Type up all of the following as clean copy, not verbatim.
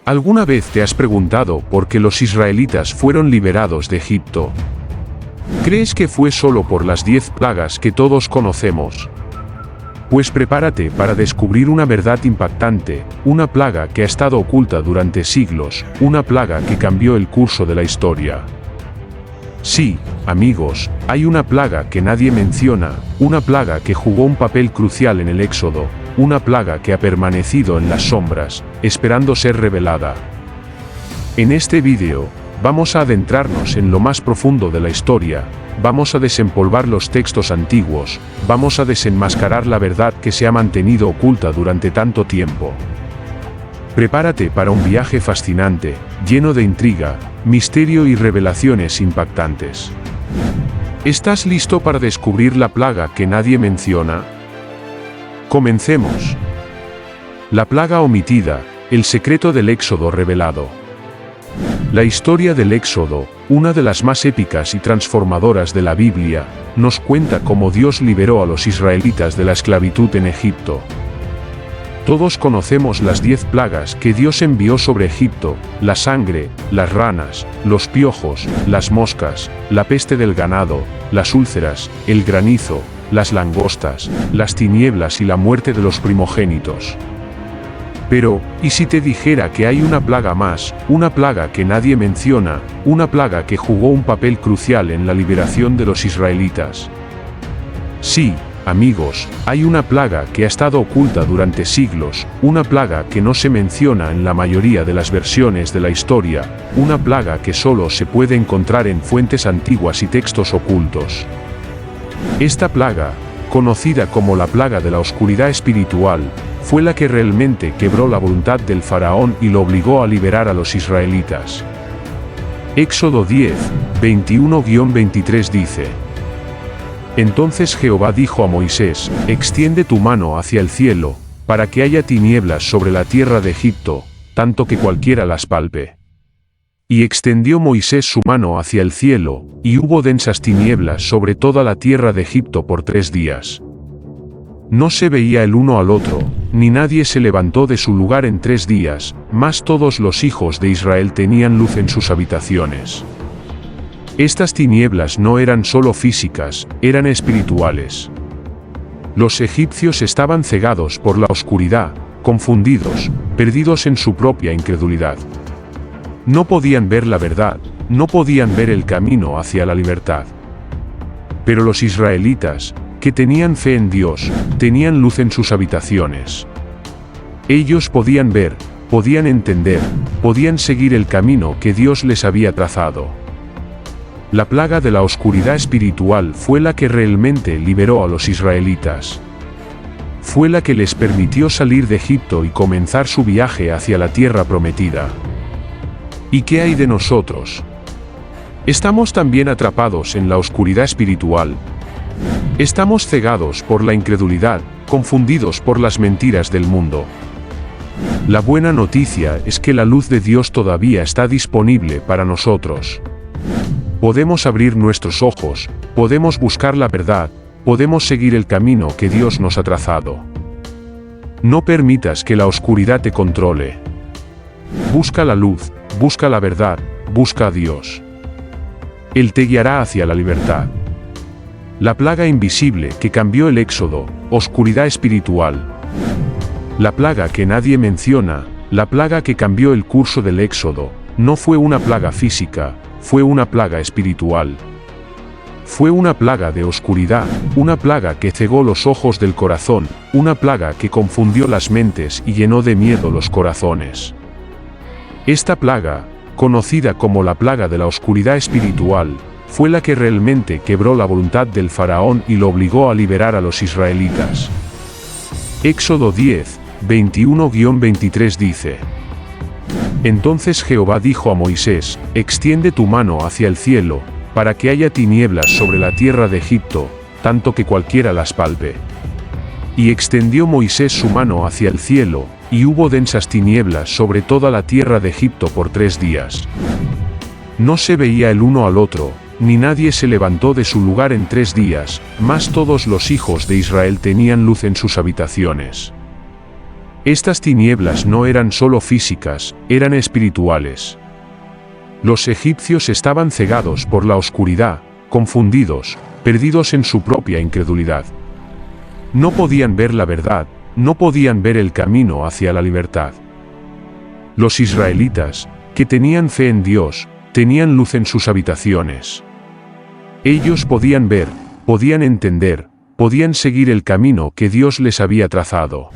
¿Alguna vez te has preguntado por qué los israelitas fueron liberados de Egipto? ¿Crees que fue solo por las 10 plagas que todos conocemos? Pues prepárate para descubrir una verdad impactante, una plaga que ha estado oculta durante siglos, una plaga que cambió el curso de la historia. Sí, amigos, hay una plaga que nadie menciona, una plaga que jugó un papel crucial en el Éxodo, una plaga que ha permanecido en las sombras, esperando ser revelada. En este vídeo, vamos a adentrarnos en lo más profundo de la historia, vamos a desempolvar los textos antiguos, vamos a desenmascarar la verdad que se ha mantenido oculta durante tanto tiempo. Prepárate para un viaje fascinante, lleno de intriga, misterio y revelaciones impactantes. ¿Estás listo para descubrir la plaga que nadie menciona? Comencemos. La plaga omitida, el secreto del Éxodo revelado. La historia del Éxodo, una de las más épicas y transformadoras de la Biblia, nos cuenta cómo Dios liberó a los israelitas de la esclavitud en Egipto. Todos conocemos las 10 plagas que Dios envió sobre Egipto: la sangre, las ranas, los piojos, las moscas, la peste del ganado, las úlceras, el granizo, las langostas, las tinieblas y la muerte de los primogénitos. Pero, ¿y si te dijera que hay una plaga más, una plaga que nadie menciona, una plaga que jugó un papel crucial en la liberación de los israelitas? Sí, amigos, hay una plaga que ha estado oculta durante siglos, una plaga que no se menciona en la mayoría de las versiones de la historia, una plaga que solo se puede encontrar en fuentes antiguas y textos ocultos. Esta plaga, conocida como la plaga de la oscuridad espiritual, fue la que realmente quebró la voluntad del faraón y lo obligó a liberar a los israelitas. Éxodo 10, 21-23 dice: Entonces Jehová dijo a Moisés: Extiende tu mano hacia el cielo, para que haya tinieblas sobre la tierra de Egipto, tanto que cualquiera las palpe. Y extendió Moisés su mano hacia el cielo, y hubo densas tinieblas sobre toda la tierra de Egipto por 3 días. No se veía el uno al otro, ni nadie se levantó de su lugar en 3 días, mas todos los hijos de Israel tenían luz en sus habitaciones. Estas tinieblas no eran solo físicas, eran espirituales. Los egipcios estaban cegados por la oscuridad, confundidos, perdidos en su propia incredulidad. No podían ver la verdad, no podían ver el camino hacia la libertad. Pero los israelitas, que tenían fe en Dios, tenían luz en sus habitaciones. Ellos podían ver, podían entender, podían seguir el camino que Dios les había trazado. La plaga de la oscuridad espiritual fue la que realmente liberó a los israelitas. Fue la que les permitió salir de Egipto y comenzar su viaje hacia la tierra prometida. ¿Y qué hay de nosotros? ¿Estamos también atrapados en la oscuridad espiritual? Estamos cegados por la incredulidad, confundidos por las mentiras del mundo. La buena noticia es que la luz de Dios todavía está disponible para nosotros. Podemos abrir nuestros ojos, podemos buscar la verdad, podemos seguir el camino que Dios nos ha trazado. No permitas que la oscuridad te controle. Busca la luz, busca la verdad, busca a Dios. Él te guiará hacia la libertad. La plaga invisible que cambió el Éxodo, oscuridad espiritual. La plaga que nadie menciona, la plaga que cambió el curso del Éxodo, no fue una plaga física, fue una plaga espiritual. Fue una plaga de oscuridad, una plaga que cegó los ojos del corazón, una plaga que confundió las mentes y llenó de miedo los corazones. Esta plaga, conocida como la plaga de la oscuridad espiritual, fue la que realmente quebró la voluntad del faraón y lo obligó a liberar a los israelitas. Éxodo 10, 21-23 dice: Entonces Jehová dijo a Moisés: Extiende tu mano hacia el cielo, para que haya tinieblas sobre la tierra de Egipto, tanto que cualquiera las palpe. Y extendió Moisés su mano hacia el cielo, y hubo densas tinieblas sobre toda la tierra de Egipto por 3 días. No se veía el uno al otro, ni nadie se levantó de su lugar en 3 días, mas todos los hijos de Israel tenían luz en sus habitaciones. Estas tinieblas no eran solo físicas, eran espirituales. Los egipcios estaban cegados por la oscuridad, confundidos, perdidos en su propia incredulidad. No podían ver la verdad, no podían ver el camino hacia la libertad. Los israelitas, que tenían fe en Dios, tenían luz en sus habitaciones. Ellos podían ver, podían entender, podían seguir el camino que Dios les había trazado.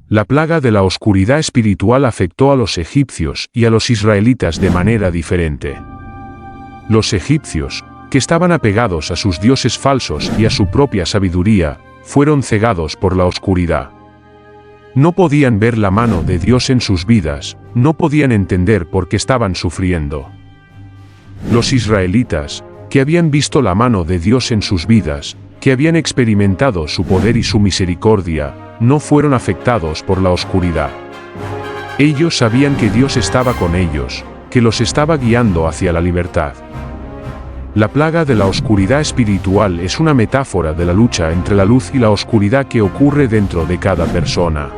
La plaga de la oscuridad espiritual afectó a los egipcios y a los israelitas de manera diferente. Los egipcios, que estaban apegados a sus dioses falsos y a su propia sabiduría, fueron cegados por la oscuridad. No podían ver la mano de Dios en sus vidas, no podían entender por qué estaban sufriendo. Los israelitas, que habían visto la mano de Dios en sus vidas, que habían experimentado su poder y su misericordia, no fueron afectados por la oscuridad. Ellos sabían que Dios estaba con ellos, que los estaba guiando hacia la libertad. La plaga de la oscuridad espiritual es una metáfora de la lucha entre la luz y la oscuridad que ocurre dentro de cada persona.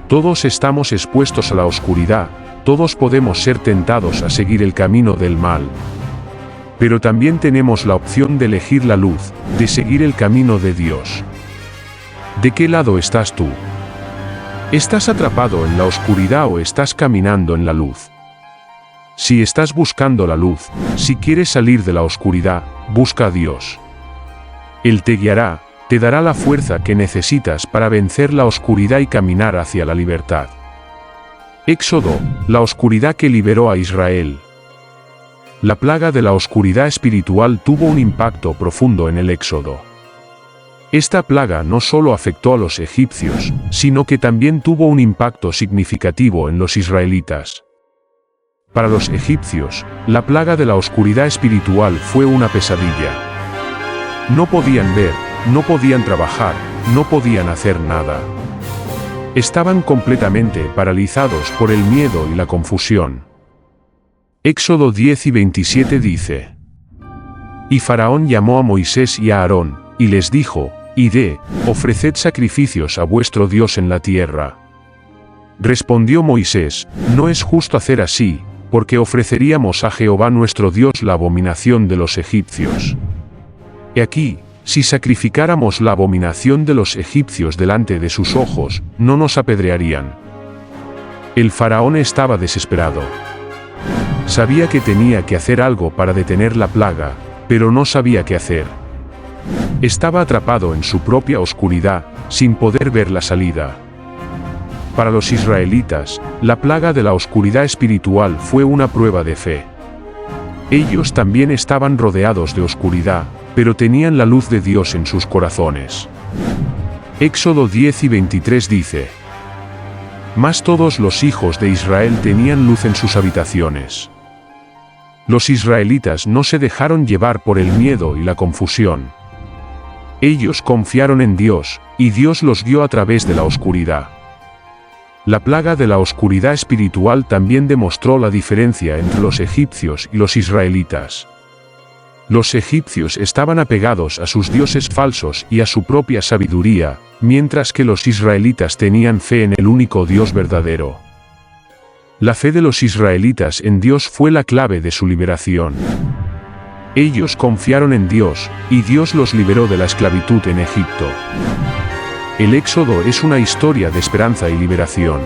Todos estamos expuestos a la oscuridad, todos podemos ser tentados a seguir el camino del mal. Pero también tenemos la opción de elegir la luz, de seguir el camino de Dios. ¿De qué lado estás tú? ¿Estás atrapado en la oscuridad o estás caminando en la luz? Si estás buscando la luz, si quieres salir de la oscuridad, busca a Dios. Él te guiará, te dará la fuerza que necesitas para vencer la oscuridad y caminar hacia la libertad. Éxodo, la oscuridad que liberó a Israel. La plaga de la oscuridad espiritual tuvo un impacto profundo en el Éxodo. Esta plaga no solo afectó a los egipcios, sino que también tuvo un impacto significativo en los israelitas. Para los egipcios, la plaga de la oscuridad espiritual fue una pesadilla. No podían ver, no podían trabajar, no podían hacer nada. Estaban completamente paralizados por el miedo y la confusión. Éxodo 10 y 27 dice: Y Faraón llamó a Moisés y a Aarón, y les dijo: Id, ofreced sacrificios a vuestro Dios en la tierra. Respondió Moisés: No es justo hacer así, porque ofreceríamos a Jehová nuestro Dios la abominación de los egipcios. He aquí, si sacrificáramos la abominación de los egipcios delante de sus ojos, no nos apedrearían. El faraón estaba desesperado. Sabía que tenía que hacer algo para detener la plaga, pero no sabía qué hacer. Estaba atrapado en su propia oscuridad, sin poder ver la salida. Para los israelitas, la plaga de la oscuridad espiritual fue una prueba de fe. Ellos también estaban rodeados de oscuridad, pero tenían la luz de Dios en sus corazones. Éxodo 10 y 23 dice: Mas todos los hijos de Israel tenían luz en sus habitaciones. Los israelitas no se dejaron llevar por el miedo y la confusión. Ellos confiaron en Dios, y Dios los guió a través de la oscuridad. La plaga de la oscuridad espiritual también demostró la diferencia entre los egipcios y los israelitas. Los egipcios estaban apegados a sus dioses falsos y a su propia sabiduría, mientras que los israelitas tenían fe en el único Dios verdadero. La fe de los israelitas en Dios fue la clave de su liberación. Ellos confiaron en Dios, y Dios los liberó de la esclavitud en Egipto. El Éxodo es una historia de esperanza y liberación.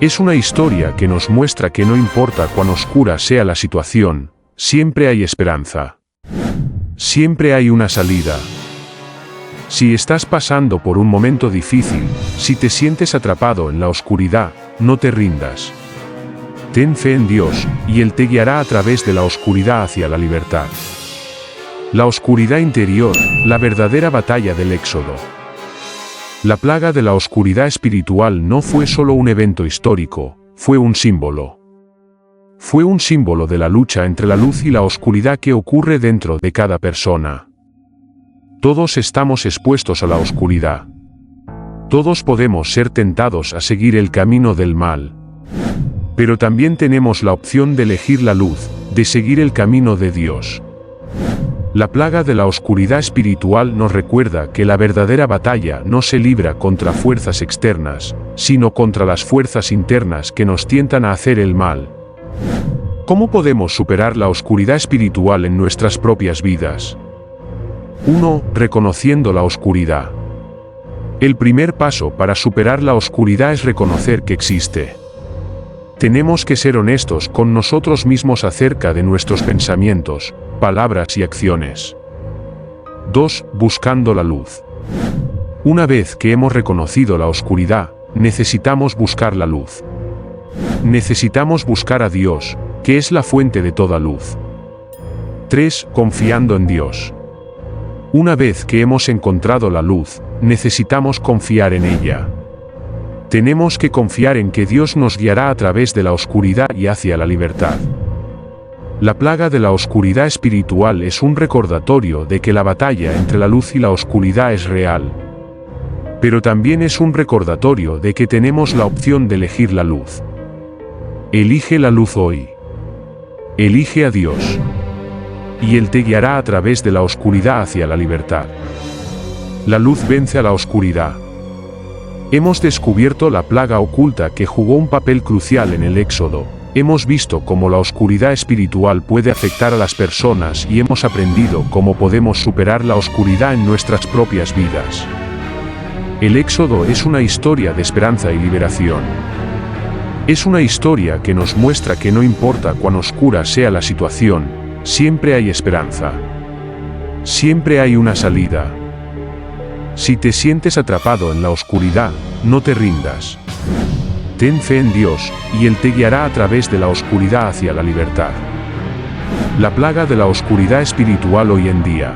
Es una historia que nos muestra que no importa cuán oscura sea la situación, siempre hay esperanza. Siempre hay una salida. Si estás pasando por un momento difícil, si te sientes atrapado en la oscuridad, no te rindas. Ten fe en Dios, y Él te guiará a través de la oscuridad hacia la libertad. La oscuridad interior, la verdadera batalla del Éxodo. La plaga de la oscuridad espiritual no fue solo un evento histórico, fue un símbolo. Fue un símbolo de la lucha entre la luz y la oscuridad que ocurre dentro de cada persona. Todos estamos expuestos a la oscuridad. Todos podemos ser tentados a seguir el camino del mal. Pero también tenemos la opción de elegir la luz, de seguir el camino de Dios. La plaga de la oscuridad espiritual nos recuerda que la verdadera batalla no se libra contra fuerzas externas, sino contra las fuerzas internas que nos tientan a hacer el mal. ¿Cómo podemos superar la oscuridad espiritual en nuestras propias vidas? 1. Reconociendo la oscuridad. El primer paso para superar la oscuridad es reconocer que existe. Tenemos que ser honestos con nosotros mismos acerca de nuestros pensamientos, palabras y acciones. 2. Buscando la luz. Una vez que hemos reconocido la oscuridad, necesitamos buscar la luz. Necesitamos buscar a Dios, que es la fuente de toda luz. 3. Confiando en Dios. Una vez que hemos encontrado la luz, necesitamos confiar en ella. Tenemos que confiar en que Dios nos guiará a través de la oscuridad y hacia la libertad. La plaga de la oscuridad espiritual es un recordatorio de que la batalla entre la luz y la oscuridad es real. Pero también es un recordatorio de que tenemos la opción de elegir la luz. Elige la luz hoy. Elige a Dios. Y Él te guiará a través de la oscuridad hacia la libertad. La luz vence a la oscuridad. Hemos descubierto la plaga oculta que jugó un papel crucial en el Éxodo. Hemos visto cómo la oscuridad espiritual puede afectar a las personas y hemos aprendido cómo podemos superar la oscuridad en nuestras propias vidas. El Éxodo es una historia de esperanza y liberación. Es una historia que nos muestra que no importa cuán oscura sea la situación, siempre hay esperanza. Siempre hay una salida. Si te sientes atrapado en la oscuridad, no te rindas. Ten fe en Dios, y Él te guiará a través de la oscuridad hacia la libertad. La plaga de la oscuridad espiritual hoy en día.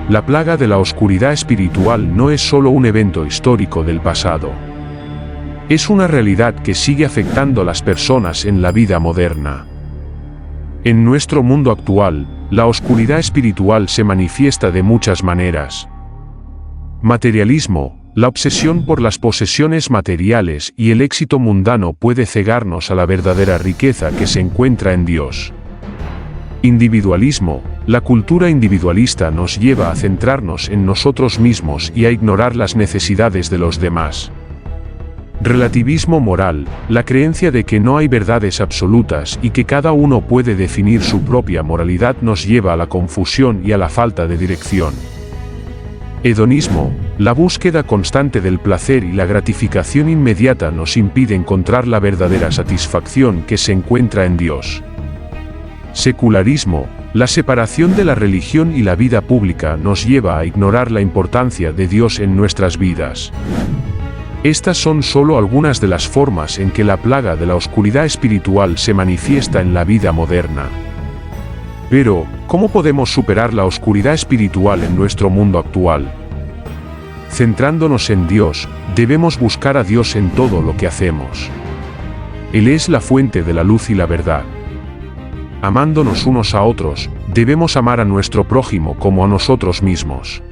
La plaga de la oscuridad espiritual no es solo un evento histórico del pasado. Es una realidad que sigue afectando a las personas en la vida moderna. En nuestro mundo actual, la oscuridad espiritual se manifiesta de muchas maneras. Materialismo, la obsesión por las posesiones materiales y el éxito mundano puede cegarnos a la verdadera riqueza que se encuentra en Dios. Individualismo, la cultura individualista nos lleva a centrarnos en nosotros mismos y a ignorar las necesidades de los demás. Relativismo moral, la creencia de que no hay verdades absolutas y que cada uno puede definir su propia moralidad nos lleva a la confusión y a la falta de dirección. Hedonismo, la búsqueda constante del placer y la gratificación inmediata nos impide encontrar la verdadera satisfacción que se encuentra en Dios. Secularismo, la separación de la religión y la vida pública nos lleva a ignorar la importancia de Dios en nuestras vidas. Estas son solo algunas de las formas en que la plaga de la oscuridad espiritual se manifiesta en la vida moderna. Pero, ¿cómo podemos superar la oscuridad espiritual en nuestro mundo actual? Centrándonos en Dios, debemos buscar a Dios en todo lo que hacemos. Él es la fuente de la luz y la verdad. Amándonos unos a otros, debemos amar a nuestro prójimo como a nosotros mismos.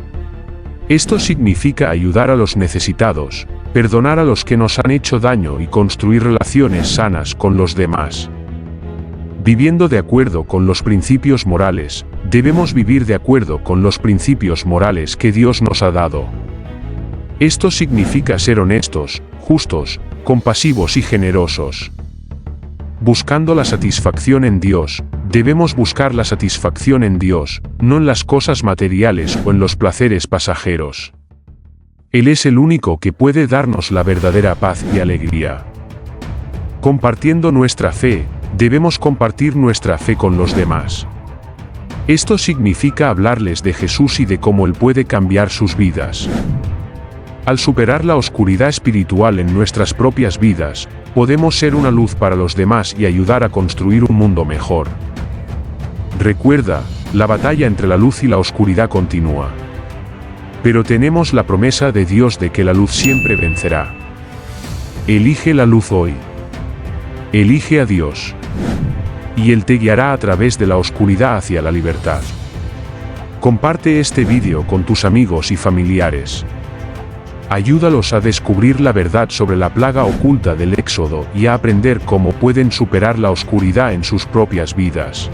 Esto significa ayudar a los necesitados, perdonar a los que nos han hecho daño y construir relaciones sanas con los demás. Viviendo de acuerdo con los principios morales, debemos vivir de acuerdo con los principios morales que Dios nos ha dado. Esto significa ser honestos, justos, compasivos y generosos. Buscando la satisfacción en Dios, debemos buscar la satisfacción en Dios, no en las cosas materiales o en los placeres pasajeros. Él es el único que puede darnos la verdadera paz y alegría. Compartiendo nuestra fe, debemos compartir nuestra fe con los demás. Esto significa hablarles de Jesús y de cómo Él puede cambiar sus vidas. Al superar la oscuridad espiritual en nuestras propias vidas, podemos ser una luz para los demás y ayudar a construir un mundo mejor. Recuerda, la batalla entre la luz y la oscuridad continúa. Pero tenemos la promesa de Dios de que la luz siempre vencerá. Elige la luz hoy. Elige a Dios. Y Él te guiará a través de la oscuridad hacia la libertad. Comparte este vídeo con tus amigos y familiares. Ayúdalos a descubrir la verdad sobre la plaga oculta del Éxodo y a aprender cómo pueden superar la oscuridad en sus propias vidas.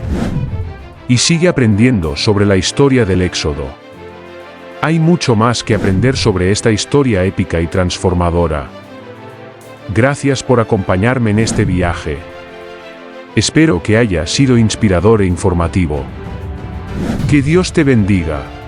y sigue aprendiendo sobre la historia del Éxodo. Hay mucho más que aprender sobre esta historia épica y transformadora. Gracias por acompañarme en este viaje. Espero que haya sido inspirador e informativo. Que Dios te bendiga.